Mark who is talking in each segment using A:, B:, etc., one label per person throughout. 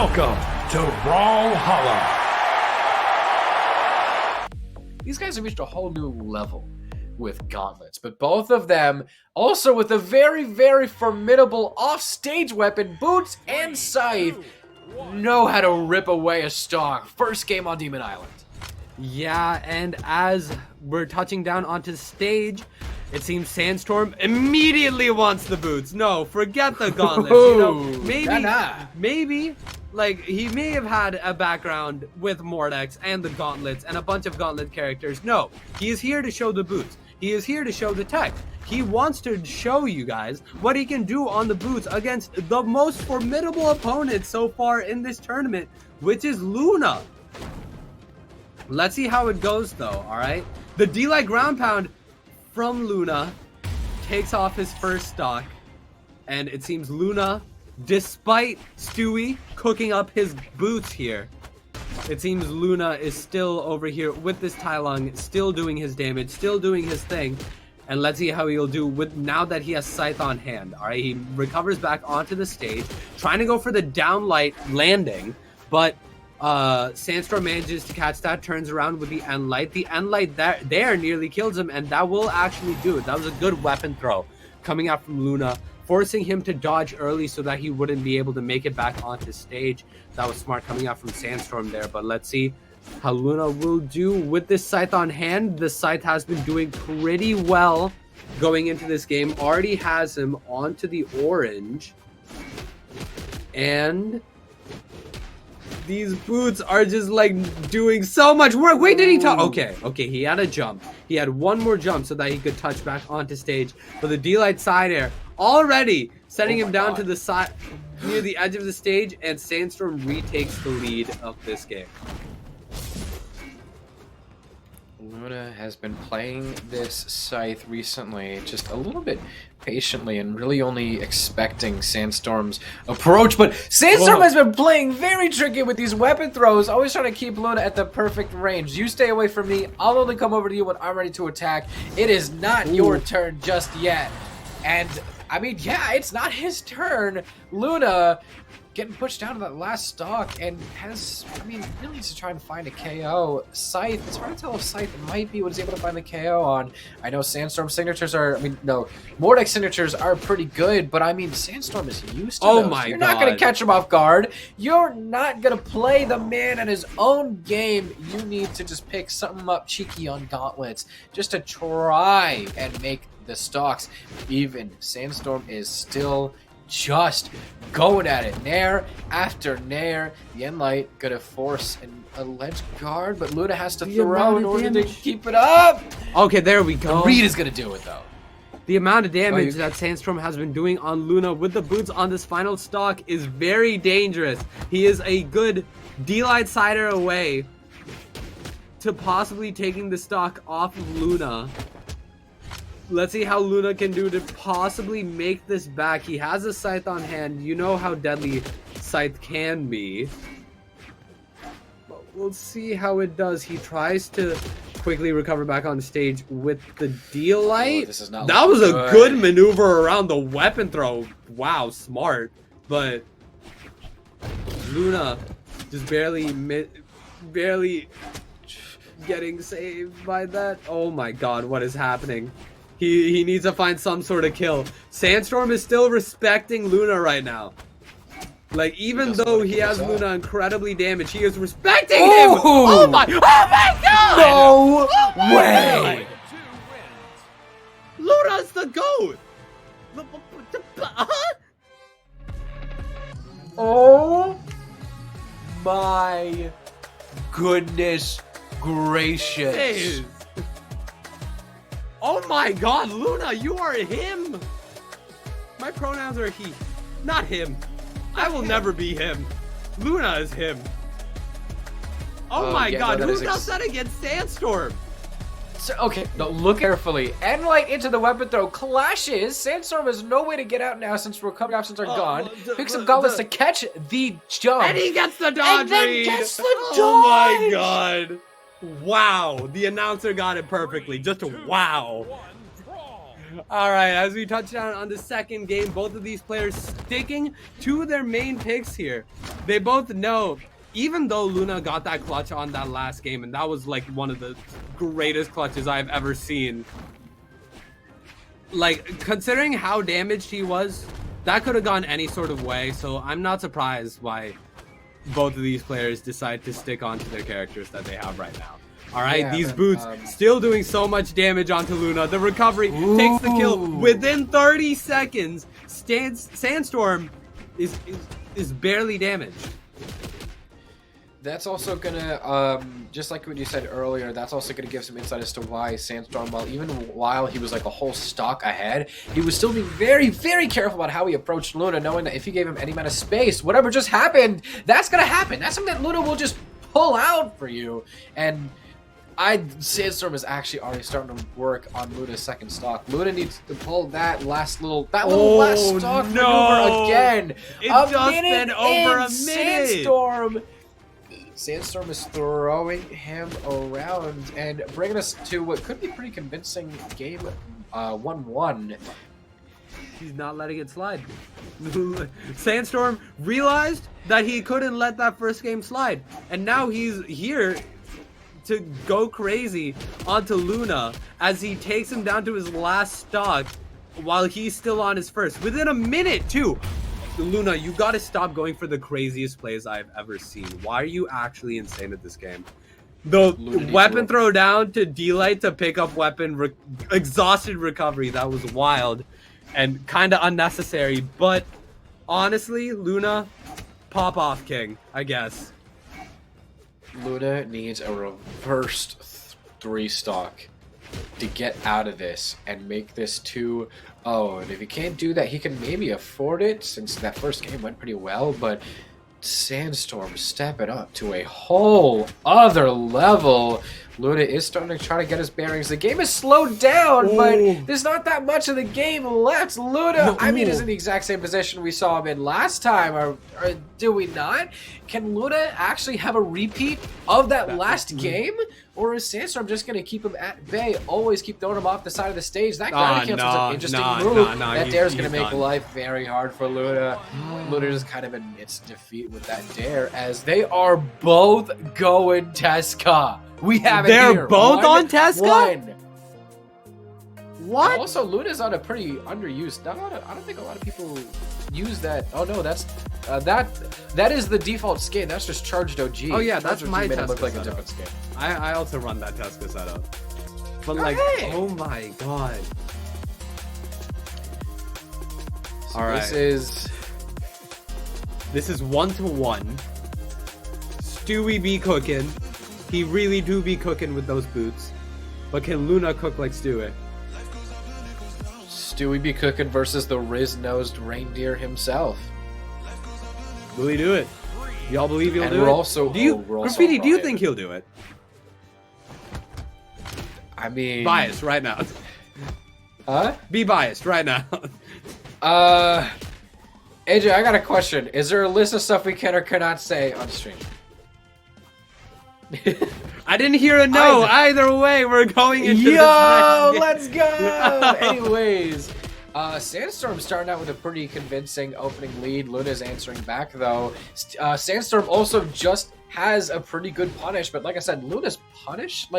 A: Welcome to Brawlhalla.
B: These guys have reached a whole new level with gauntlets, but both of them also with a very, very formidable off-stage weapon, boots and scythe, know how to rip away a stock. First game on Demon Island.
C: Yeah, and as we're touching down onto the stage, it seems Sandstorm immediately wants the boots. No, forget the gauntlets. You know, maybe, like, he may have had a background with Mordex and the gauntlets and a bunch of gauntlet characters. No, he is here to show the boots. He is here to show the tech. He wants to show you guys what he can do on the boots against the most formidable opponent so far in this tournament, which is Luna. Let's see how it goes, though, all right? The D-Light ground pound from Luna takes off his first stock, and it seems Luna, despite Stewie cooking up his boots here, it seems Luna is still over here with this Tai Lung, still doing his damage, still doing his thing. And let's see how he'll do with now that he has Scythe on hand. All right, he recovers back onto the stage, trying to go for the downlight landing, but Sandstorm manages to catch that, turns around with the end light. The end light there nearly kills him, and that will actually do it. That was a good weapon throw coming out from Luna, forcing him to dodge early so that he wouldn't be able to make it back onto stage. That was smart coming out from Sandstorm there, but let's see how Luna will do with this Scythe on hand. The Scythe has been doing pretty well going into this game. Already has him onto the orange. And these boots are just like doing so much work. Wait, did he talk? Okay, he had a jump. He had one more jump so that he could touch back onto stage. But the D-Light side air already setting him down to the side near the edge of the stage, and Sandstorm retakes the lead of this game.
B: Luna has been playing this scythe recently just a little bit patiently and really only expecting Sandstorm's approach, but Sandstorm has been playing very tricky with these weapon throws, always trying to keep Luna at the perfect range. You stay away from me, I'll only come over to you when I'm ready to attack. It is not your turn just yet. And I mean, yeah, it's not his turn. Luna getting pushed down to that last stock and has, I mean, really needs to try and find a KO. Scythe, it's hard to tell if Scythe might be what he's able to find the KO on. I know Sandstorm signatures are, I mean, no, Mordex signatures are pretty good, but I mean, Sandstorm is used to those. You're not going to catch him off guard. You're not going to play the man at his own game. You need to just pick something up cheeky on gauntlets just to try and make the stocks even. Sandstorm is still just going at it, nair after nair. The end light gonna force a ledge guard, but Luna has to throw in order to keep it up.
C: Okay, there we go.
B: The read is gonna do it though.
C: The amount of damage that Sandstorm has been doing on Luna with the boots on this final stock is very dangerous. He is a good D-Light sider away to possibly taking the stock off of Luna. Let's see how Luna can do to possibly make this back. He has a Scythe on hand. You know how deadly Scythe can be. But we'll see how it does. He tries to quickly recover back on stage with the D-Light. That was a good maneuver around the weapon throw. Wow, smart. But Luna just barely getting saved by that. Oh my god, what is happening? He needs to find some sort of kill. Sandstorm is still respecting Luna right now. Like, even though he has Luna incredibly damaged, he is respecting him! Oh my god!
B: No way!
C: Luna's the GOAT!
B: Oh my goodness gracious.
C: Hey. Oh my god, Luna, you are him! My pronouns are he, not him. I will never be him. Luna is him. Oh my god, who does that against Sandstorm?
B: So, okay, now look carefully. Endlight into the weapon throw clashes. Sandstorm has no way to get out now since recovery options are gone. Picks up gauntlets to catch the jump.
C: And he gets the dodge
B: and then
C: read.
B: gets the dodge.
C: Oh my god. Wow, the announcer got it perfectly. Just wow. All right, as we touch down on the second game, both of these players sticking to their main picks here. They both know. Even though Luna got that clutch on that last game, and that was like one of the greatest clutches I've ever seen. Like, considering how damaged he was, that could have gone any sort of way. So I'm not surprised why both of these players decide to stick onto their characters that they have right now. All right,
B: Yeah,
C: these
B: but,
C: boots still doing so much damage onto Luna. The recovery takes the kill within 30 seconds. Sandstorm is barely damaged.
B: That's also gonna, just like what you said earlier, that's also gonna give some insight as to why Sandstorm, while he was like a whole stock ahead, he was still being very, very careful about how he approached Luna, knowing that if he gave him any amount of space, whatever just happened, that's gonna happen. That's something that Luna will just pull out for you. And Sandstorm is actually already starting to work on Luna's second stock. Luna needs to pull that last stock maneuver again.
C: It's just been over a minute.
B: Sandstorm is throwing him around and bringing us to what could be pretty convincing game 1-1.
C: He's not letting it slide. Sandstorm realized that he couldn't let that first game slide, and now he's here to go crazy onto Luna as he takes him down to his last stock while he's still on his first. Within a minute, too. Luna, you gotta stop going for the craziest plays I've ever seen. Why are you actually insane at this game? The weapon throw down to D-Light to pick up weapon, exhausted recovery, that was wild and kind of unnecessary. But honestly, Luna, pop off king, I guess.
B: Luna needs a reversed 3 stock to get out of this and make this 2-0. And if he can't do that, he can maybe afford it since that first game went pretty well. But Sandstorm stepping up to a whole other level. Luna is starting to try to get his bearings. The game is slowed down, but there's not that much of the game left. Luna, I mean, is in the exact same position we saw him in last time, or do we not? Can Luna actually have a repeat of that last game? Or is Sandstorm just going to keep him at bay, always keep throwing him off the side of the stage? That ground cancel's an interesting move. That dare's going to make life very hard for Luna. Luna is kind of in its defeat with that dare, as they are both going Tesca. We have it here.
C: They're both on Tesca? What?
B: Also, Luna's on a pretty underused. I don't think a lot of people use that. Oh no, that's that is the default skin. That's just charged OG.
C: Oh yeah, that's my Tesca.
B: Look like a different skin.
C: I also run that Tesca setup. But like, oh my god.
B: So all right. This
C: is 1-1. Stewie be cooking. He really do be cooking with those boots. But can Luna cook like Stewie?
B: Stewie be cooking versus the Riz-nosed reindeer himself.
C: Will he do it? Y'all believe he'll do it?
B: Also,
C: do you, Graffiti, do you think he'll do it?
B: I mean...
C: Biased right now.
B: Huh?
C: Be biased right now.
B: AJ, I got a question. Is there a list of stuff we can or cannot say on stream?
C: I didn't hear a no. Either way, we're going into this
B: let's go! Anyways, Sandstorm starting out with a pretty convincing opening lead. Luna's answering back, though. Sandstorm also just has a pretty good punish, but like I said, Luna's punish,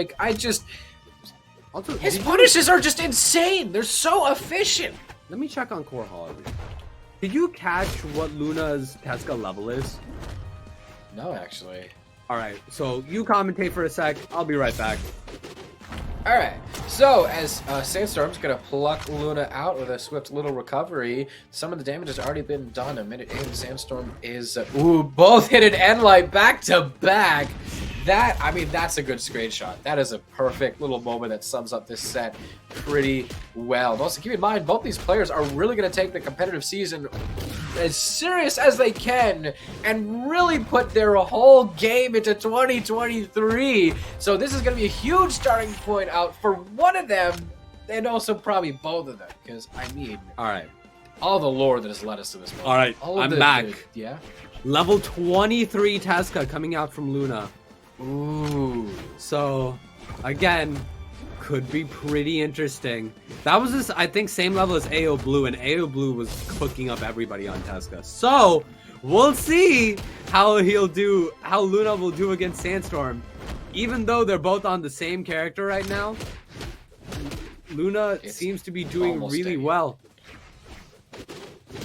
B: his punishes are just insane. They're so efficient.
C: Let me check on Brawlhalla. Did you catch what Luna's Tesca level is?
B: No, actually.
C: Alright, so you commentate for a sec. I'll be right back.
B: Alright, so as Sandstorm's going to pluck Luna out with a swift little recovery, some of the damage has already been done. A minute in, Sandstorm is... both hit an end light back to back. That's a good screenshot. That is a perfect little moment that sums up this set pretty well. And also, keep in mind, both these players are really going to take the competitive season as serious as they can and really put their whole game into 2023. So this is going to be a huge starting point out for one of them and also probably both of them. Because, all the lore that has led us to this moment.
C: All right, I'm back.
B: Yeah?
C: Level 23 Tesca coming out from Luna.
B: Ooh.
C: So, again, could be pretty interesting. That was this, I think, same level as AO Blue, and AO Blue was cooking up everybody on Tesca. So, we'll see how Luna will do against Sandstorm. Even though they're both on the same character right now, Luna seems to be doing really well.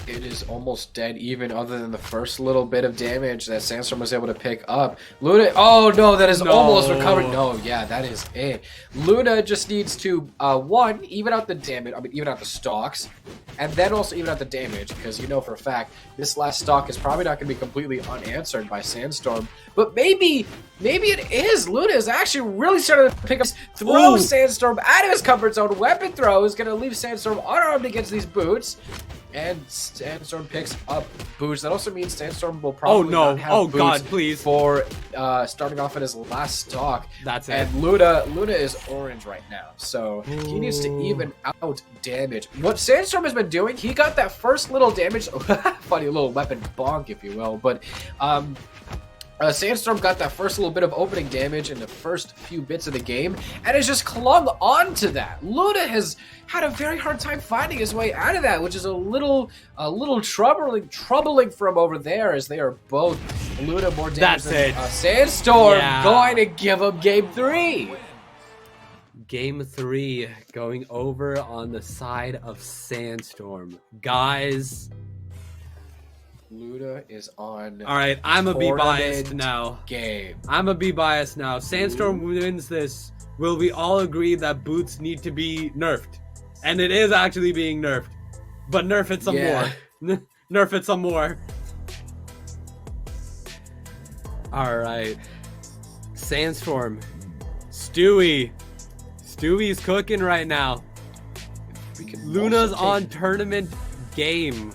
B: It is almost dead, even other than the first little bit of damage that Sandstorm was able to pick up. Luna, oh no, that is almost recovered. No, yeah, that is it. Luna just needs to, one, even out the damage, even out the stocks, and then also even out the damage, because you know for a fact, this last stock is probably not going to be completely unanswered by Sandstorm, but maybe it is. Luna is actually really starting to pick up, throw Sandstorm out of his comfort zone. Weapon throw is going to leave Sandstorm unarmed against these boots. And Sandstorm picks up boots. That also means Sandstorm will probably not have boots for starting off at his last stock.
C: That's it.
B: And Luna is orange right now, so he needs to even out damage. What Sandstorm has been doing, he got that first little damage, funny little weapon bonk, if you will, but Sandstorm got that first little bit of opening damage in the first few bits of the game, and has just clung on to that. Luna has had a very hard time finding his way out of that, which is a little troubling from over there, as they are both Luna more damage than Sandstorm going to give him game 3.
C: Game 3 going over on the side of Sandstorm. Guys,
B: Luna is on.
C: All right, I'm a be biased now.
B: Game.
C: I'm a be biased now. Sandstorm wins this. Will we all agree that boots need to be nerfed? And it is actually being nerfed, but nerf it some more. Nerf it some more. All right, Sandstorm, Stewie's cooking right now. Luna's on tournament game.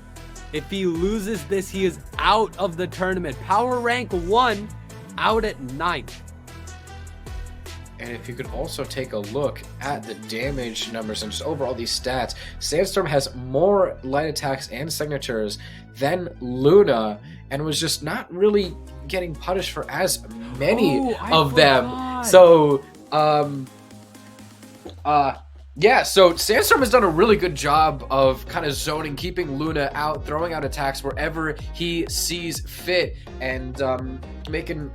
C: If he loses this, he is out of the tournament. Power rank 1, out at 9th.
B: And if you could also take a look at the damage numbers and just overall these stats, Sandstorm has more light attacks and signatures than Luna, and was just not really getting punished for as many of them. So, yeah, so Sandstorm has done a really good job of kind of zoning, keeping Luna out, throwing out attacks wherever he sees fit, and making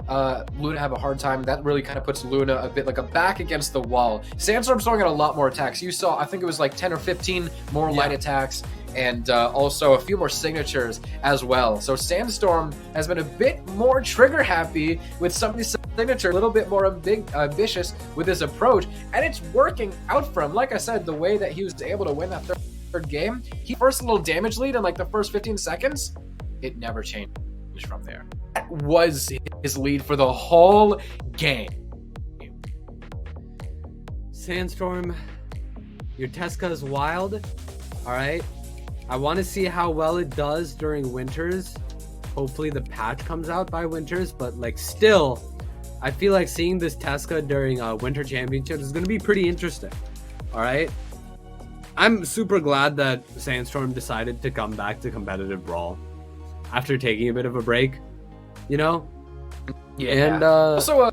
B: Luna have a hard time. That really kind of puts Luna a bit like a back against the wall. Sandstorm's throwing out a lot more attacks. You saw, I think it was like 10 or 15 more light attacks, and also a few more signatures as well. So Sandstorm has been a bit more trigger happy with some of these signatures, a little bit more ambitious with his approach, and it's working out for him. Like I said, the way that he was able to win that third game, he first little damage lead in like the first 15 seconds, it never changed from there. That was his lead for the whole game.
C: Sandstorm, your Tesca is wild. All right. I want to see how well it does during winters. Hopefully the patch comes out by winters, but like still, I feel like seeing this Tesca during winter championships is going to be pretty interesting. All right. I'm super glad that Sandstorm decided to come back to competitive Brawl after taking a bit of a break, you know?
B: Yeah.
C: And
B: also,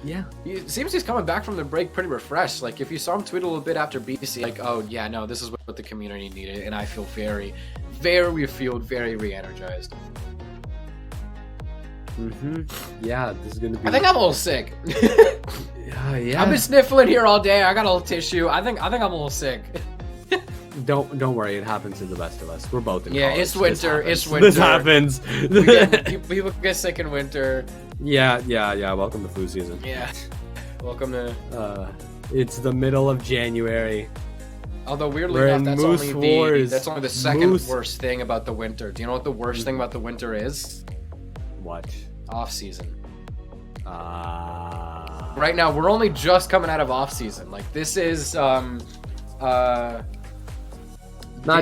C: yeah,
B: it seems he's coming back from the break pretty refreshed. Like, if you saw him tweet a little bit after BC, like, oh yeah, no, this is what the community needed, and I feel very re-energized.
C: Yeah, this is gonna be.
B: I think I'm a little sick.
C: Yeah.
B: I've been sniffling here all day. I got a little tissue. I think I'm a little sick.
C: Don't worry, it happens to the best of us. We're both in college.
B: It's winter. It's winter.
C: This happens.
B: People get sick in winter.
C: Yeah. Welcome to flu season.
B: Yeah. Welcome to.
C: It's the middle of January.
B: Although weirdly enough, that's only the second worst thing about the winter. Do you know what the worst thing about the winter is?
C: What?
B: Off season. Right now, we're only just coming out of off season. Like, this is
C: not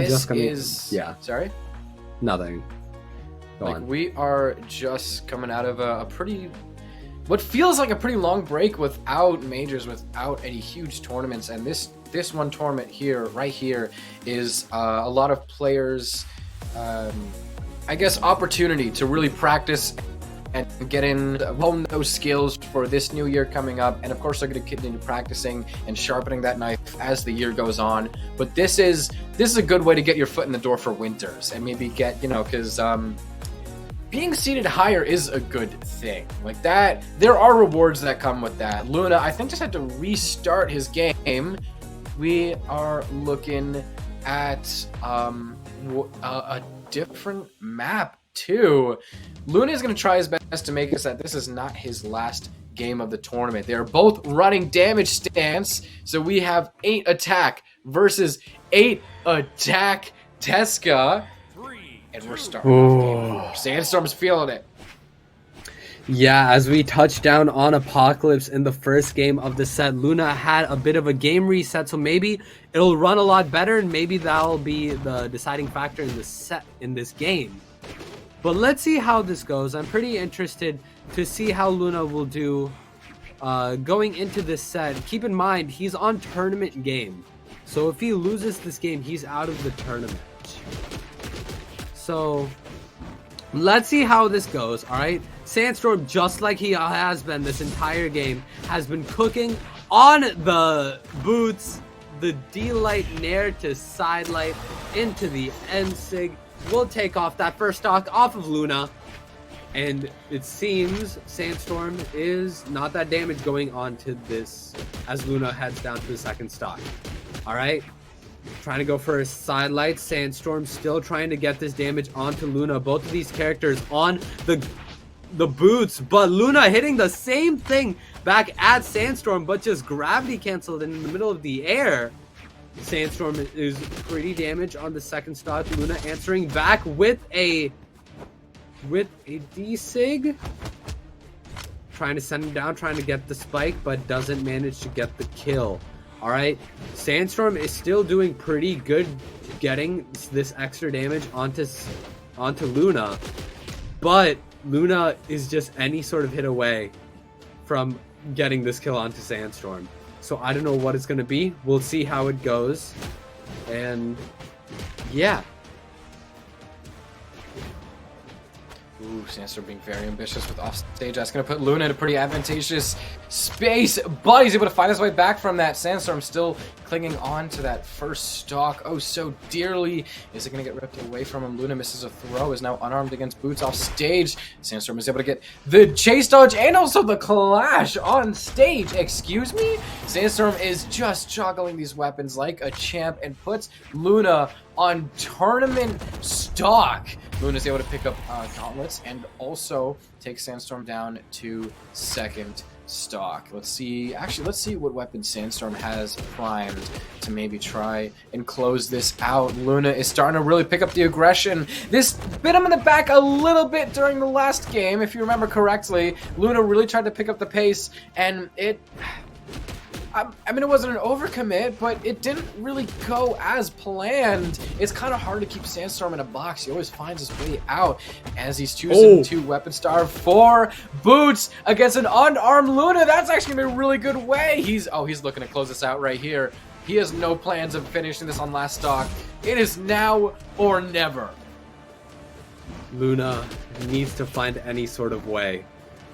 C: just coming.
B: Yeah. Sorry.
C: Nothing. Go on.
B: We are just coming out of a pretty, what feels like a pretty long break without majors, without any huge tournaments, and this one tournament here, right here, is a lot of players, I guess, opportunity to really practice and get in, hone those skills for this new year coming up. And of course, they're going to continue practicing and sharpening that knife as the year goes on. But this is a good way to get your foot in the door for winters and maybe get, because being seated higher is a good thing. Like that, there are rewards that come with that. Luna, I think, just had to restart his game. We are looking at a different map too. Luna is going to try his best to make us that this is not his last game of the tournament. They are both running damage stance, so we have 8 attack versus 8 attack Teska. And we're starting off game 4. Sandstorm's feeling it.
C: Yeah, as we touch down on Apocalypse in the first game of the set, Luna had a bit of a game reset, so maybe it'll run a lot better, and maybe that'll be the deciding factor in this game. But let's see how this goes. I'm pretty interested to see how Luna will do going into this set. Keep in mind, he's on tournament game, so if he loses this game, he's out of the tournament. So let's see how this goes. All right, Sandstorm, just like he has been this entire game, has been cooking on the boots, the D-Light Nair to side light into the N-Sig. We'll take off that first stock off of Luna, and it seems Sandstorm is not that damage going on to this as Luna heads down to the second stock. All right, trying to go for a side light. Sandstorm still trying to get this damage onto Luna. Both of these characters on the boots, but Luna hitting the same thing back at Sandstorm, but just gravity canceled in the middle of the air. Sandstorm is pretty damaged on the second stock. Luna answering back with a D-Sig. Trying to send him down, trying to get the spike, but doesn't manage to get the kill. All right, Sandstorm is still doing pretty good getting this extra damage onto Luna, but Luna is just any sort of hit away from getting this kill onto Sandstorm. So I don't know what it's going to be. We'll see how it goes. And yeah.
B: Ooh, Sandstorm being very ambitious with offstage. That's going to put Luna in a pretty advantageous space, but he's able to find his way back from that. Sandstorm still clinging on to that first stock oh so dearly. Is it going to get ripped away from him? Luna misses a throw, is now unarmed against Boots off stage. Sandstorm is able to get the chase dodge and also the clash on stage. Excuse me? Sandstorm is just juggling these weapons like a champ and puts Luna on tournament stock. Luna's able to pick up gauntlets and also take Sandstorm down to second stock. Let's see what weapon Sandstorm has primed to maybe try and close this out. Luna is starting to really pick up the aggression. This bit him in the back a little bit during the last game, if you remember correctly. Luna really tried to pick up the pace, and I mean, it wasn't an overcommit, but it didn't really go as planned. It's kind of hard to keep Sandstorm in a box. He always finds his way out as he's choosing to weapon star for Boots against an unarmed Luna. That's actually gonna be a really good way. He's looking to close this out right here. He has no plans of finishing this on last stock. It is now or never.
C: Luna needs to find any sort of way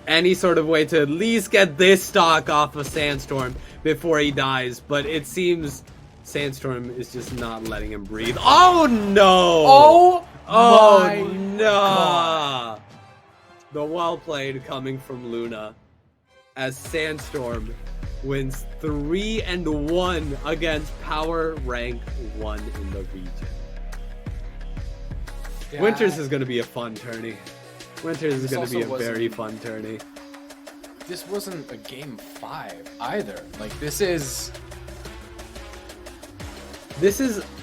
C: to at least get this stock off of Sandstorm before he dies, but it seems Sandstorm is just not letting him breathe. Oh no! Oh no! God. The well played coming from Luna as Sandstorm wins 3-1 against power rank 1 in the region. Yeah. Winters is going to be a fun tourney. Winters is going to be a very fun tourney.
B: This wasn't a game 5 either. Like, this is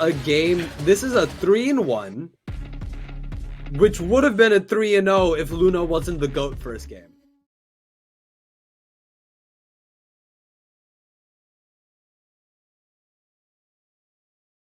B: a game. This is a 3-1, which would have been a 3-0 if Luna wasn't the GOAT first game.